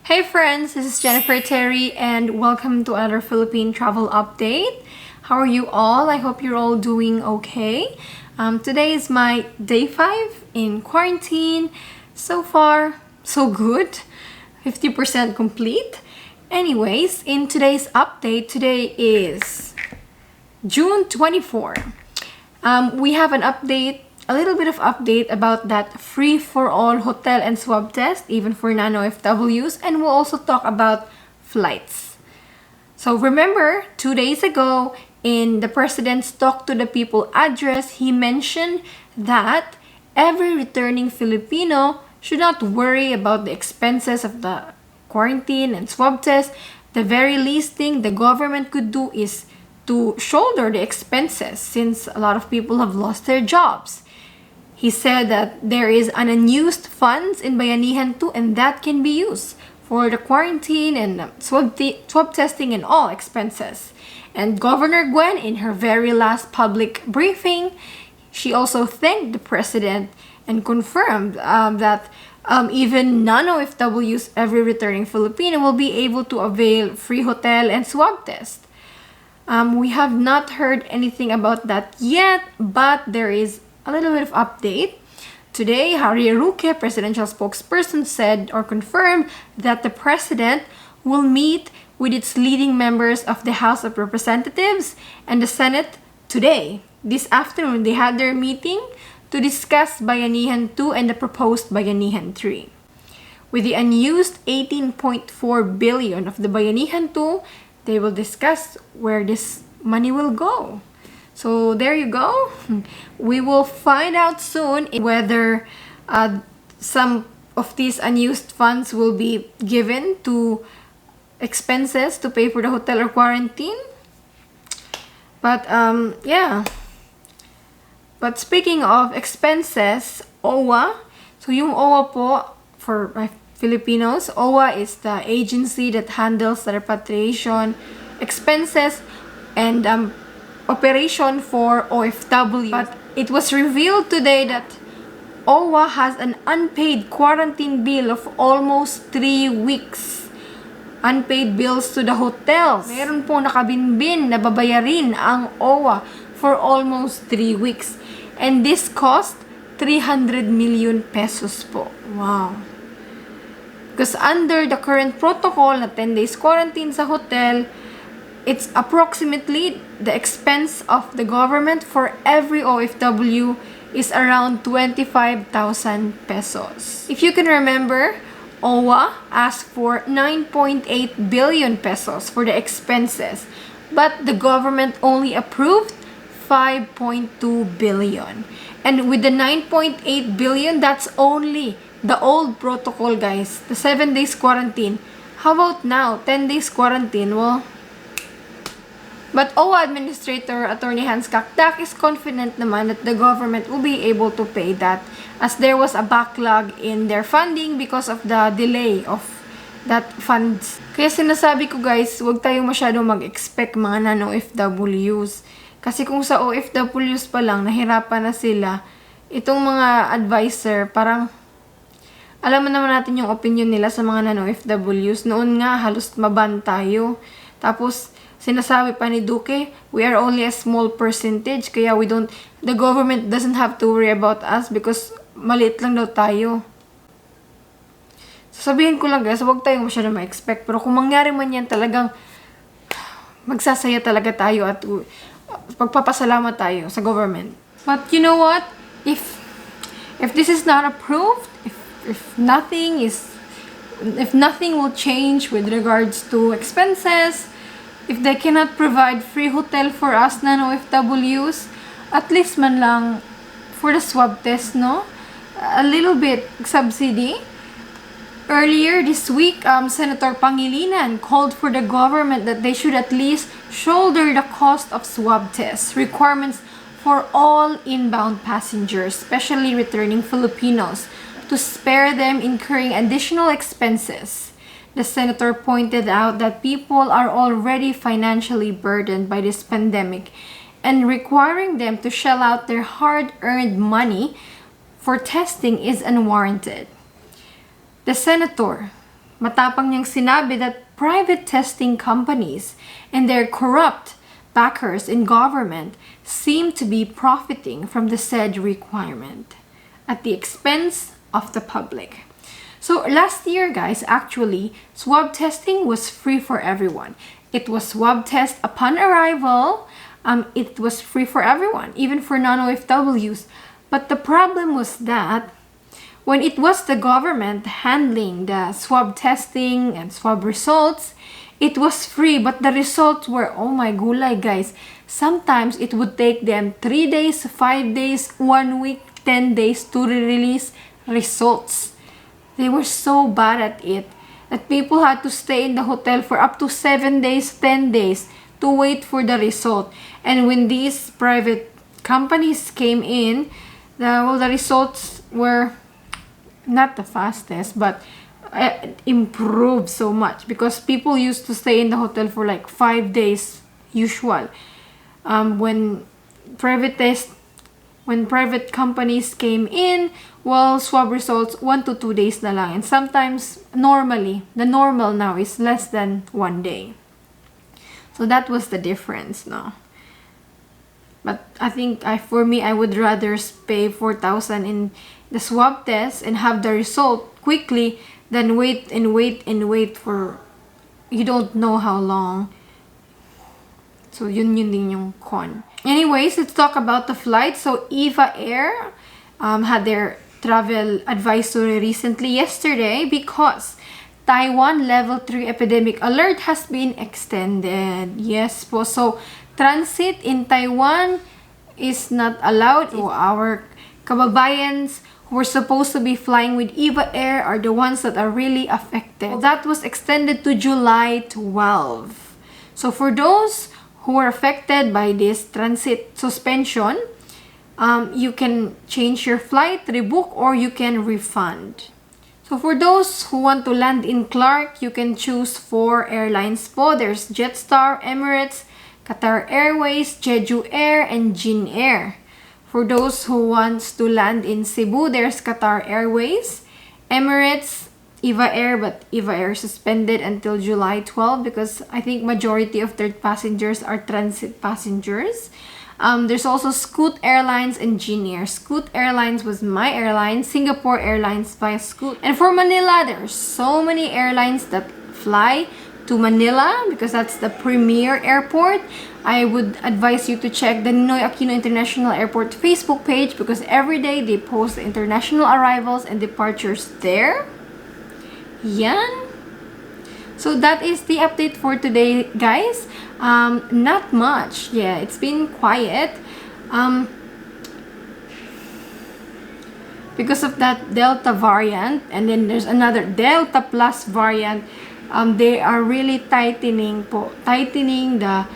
Hey friends, this is Jennifer Terri and welcome to another Philippine Travel Update. How are you all? I hope you're all doing okay. Today is my day 5 in quarantine. So far, so good. 50% complete. Anyways, in today's update, today is June 24. We have an update, a little bit of update about that free-for-all hotel and swab test, even for non-OFWs, and we'll also talk about flights. So remember, 2 days ago, in the President's Talk to the People address, he mentioned that every returning Filipino should not worry about the expenses of the quarantine and swab test. The very least thing the government could do is to shoulder the expenses since a lot of people have lost their jobs. He said that there is an unused funds in Bayanihan 2 and that can be used for the quarantine and swab testing and all expenses. And Governor Gwen, in her very last public briefing, she also thanked the President and confirmed that even non-OFWs, every returning Filipino, will be able to avail free hotel and swab test. We have not heard anything about that yet, but there is a little bit of update. Today, Harry Roque, presidential spokesperson, said or confirmed that the President will meet with its leading members of the House of Representatives and the Senate today. This afternoon, they had their meeting to discuss Bayanihan 2 and the proposed Bayanihan 3. With the unused 18.4 billion of the Bayanihan 2, they will discuss where this money will go. So there you go. We will find out soon whether some of these unused funds will be given to expenses to pay for the hotel or quarantine. But yeah. But speaking of expenses, OWWA. So yung OWWA po, for Filipinos, OWWA is the agency that handles the repatriation expenses and operation for OFW. But it was revealed today that OWWA has an unpaid quarantine bill of almost 3 weeks. Unpaid bills to the hotels. Meron po nakabinbin na babayarin ang OWWA for almost 3 weeks. And this cost 300 million pesos po. Wow. Because under the current protocol na 10 days quarantine sa hotel, it's approximately the expense of the government for every OFW is around 25,000 pesos. If you can remember, OWWA asked for 9.8 billion pesos for the expenses, but the government only approved 5.2 billion. And with the 9.8 billion, that's only the old protocol, guys. The 7 days quarantine. How about now? 10 days quarantine? Well, but OWWA Administrator Attorney Hans Kakdak is confident naman that the government will be able to pay that as there was a backlog in their funding because of the delay of that funds. Kaya sinasabi ko guys, huwag tayong masyadong mag-expect mga non-OFWs. Kasi kung sa OFWs pa lang, nahirapan na sila, itong mga advisor, parang alam mo naman natin yung opinion nila sa mga non-OFWs. Noon nga, halos maban tayo. Tapos, sinasabi pa ni Duque, we are only a small percentage, kaya the government doesn't have to worry about us because maliit lang daw tayo. Sasabihin ko lang guys, huwag tayong masyadong ma-expect. Pero kung mangyari man yan, talagang magsasaya talaga tayo at pagpapasalamat tayo sa government. But you know what? If this is not approved, if nothing will change with regards to expenses, if they cannot provide free hotel for us non-OFWs, at least man lang for the swab test, no? A little bit subsidy. Earlier this week, Senator Pangilinan called for the government that they should at least shoulder the cost of swab tests requirements for all inbound passengers, especially returning Filipinos, to spare them incurring additional expenses. The senator pointed out that people are already financially burdened by this pandemic, and requiring them to shell out their hard-earned money for testing is unwarranted. The senator Matapang niyang sinabi that private testing companies and their corrupt backers in government seem to be profiting from the said requirement at the expense of the public. So last year, guys, actually, swab testing was free for everyone. It was swab test upon arrival. It was free for everyone, even for non-OFWs. But the problem was that when it was the government handling the swab testing and swab results, it was free, but the results were, oh my gulay, guys. Sometimes it would take them 3 days, 5 days, 1 week, 10 days to release results. They were so bad at it that people had to stay in the hotel for up to 7 days, 10 days to wait for the result. And when these private companies came in, the results were not the fastest, but improved so much because people used to stay in the hotel for like 5 days usual. When private companies came in, well, swab results 1 to 2 days na lang, and sometimes normally the normal now is less than 1 day. So that was the difference, no? But I think for me, I would rather pay 4,000 in the swab test and have the result quickly than wait for you don't know how long. So yun din yung con. Anyways, let's talk about the flight. So EVA Air had their travel advisory recently yesterday because Taiwan level 3 epidemic alert has been extended. Yes po. So transit in Taiwan is not allowed. So our kababayans who were supposed to be flying with EVA Air are the ones that are really affected. That was extended to July 12. So for those who are affected by this transit suspension, you can change your flight, rebook, or you can refund. So for those who want to land in Clark, you can choose 4 airlines po. There's Jetstar, Emirates, Qatar Airways, Jeju Air, and Jin Air. For those who wants to land in Cebu, there's Qatar Airways, Emirates, EVA Air, but EVA Air suspended until July 12 because I think majority of their passengers are transit passengers. There's also Scoot Airlines and Jin Air. Scoot Airlines was my airline, Singapore Airlines via Scoot. And for Manila, there's so many airlines that fly to Manila because that's the premier airport. I would advise you to check the Ninoy Aquino International Airport Facebook page because every day they post the international arrivals and departures there. Yan. So that is the update for today, guys. Not much. Yeah, it's been quiet. Because of that Delta variant, and then there's another Delta Plus variant. They are really tightening the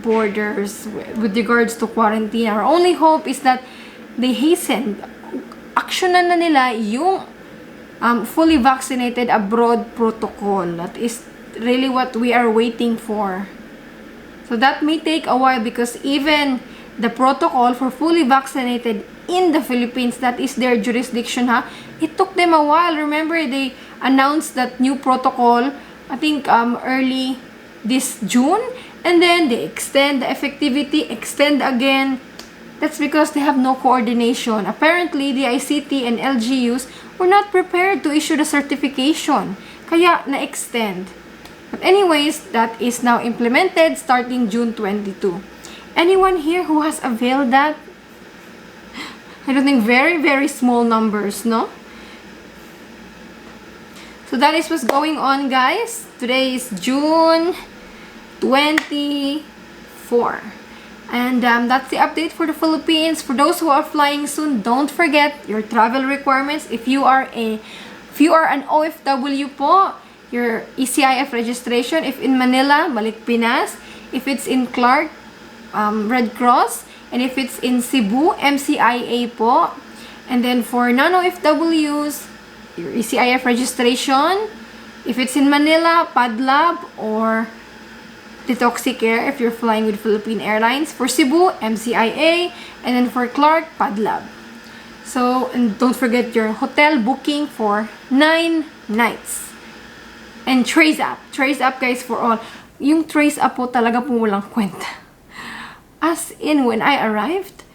borders with regards to quarantine. Our only hope is that they hasten. Aksyonan na nila yung fully vaccinated abroad protocol. That is really what we are waiting for. So that may take a while because even the protocol for fully vaccinated in the Philippines, that is their jurisdiction, it took them a while. Remember, they announced that new protocol, I think early this June, and then they extend the effectivity, extend again. That's because they have no coordination. Apparently, the ICT and LGUs were not prepared to issue the certification. Kaya na-extend. But anyways, that is now implemented starting June 22. Anyone here who has availed that? I don't think very, very small numbers, no? So that is what's going on, guys. Today is June 24. And that's the update for the Philippines. For those who are flying soon, don't forget your travel requirements. If you are an OFW po, your ECIF registration. If in Manila, balik Piñas. If it's in Clark, Red Cross. And if it's in Cebu, MCIA po. And then for non-OFWs, your ECIF registration. If it's in Manila, PADLAB or Detoxicare if you're flying with Philippine Airlines. For Cebu, MCIA. And then for Clark, PADLAB. So, and don't forget your hotel booking for 9 nights. And trace up. Trace up, guys, for all. Yung trace up po talaga po walang kwenta. As in, when I arrived,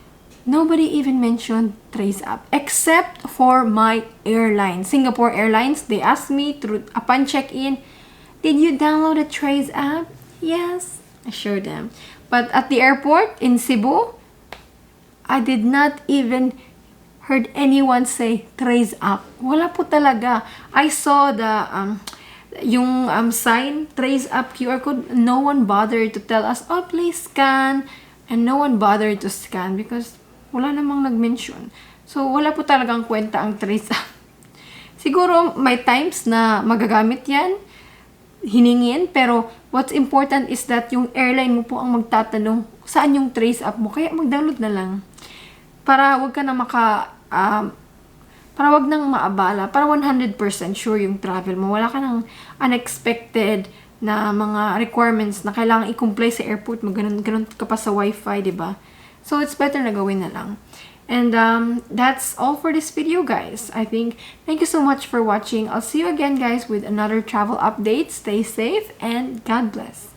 nobody even mentioned trace up. Except for my airline. Singapore Airlines, they asked me upon check-in, did you download a trace app? Yes, I showed them. But at the airport in Cebu, I did not even heard anyone say trace up. Wala po talaga. I saw the yung sign, trace up QR code. No one bothered to tell us, oh, please scan. And no one bothered to scan because wala namang nag-mention. So, wala po talagang kwenta ang trace up. Siguro, may times na magagamit yan, hiningin, pero what's important is that yung airline mo po ang magtatanong saan yung trace up mo. Kaya mag-download na lang. Para wag ka na para wag nang maabala. Para 100% sure yung travel mo. Wala ka nang unexpected na mga requirements na kailangan i-comply sa airport. Ganun ka pa sa wifi, diba? So, it's better na gawin na lang. And that's all for this video, guys. I think, thank you so much for watching. I'll see you again, guys, with another travel update. Stay safe and God bless.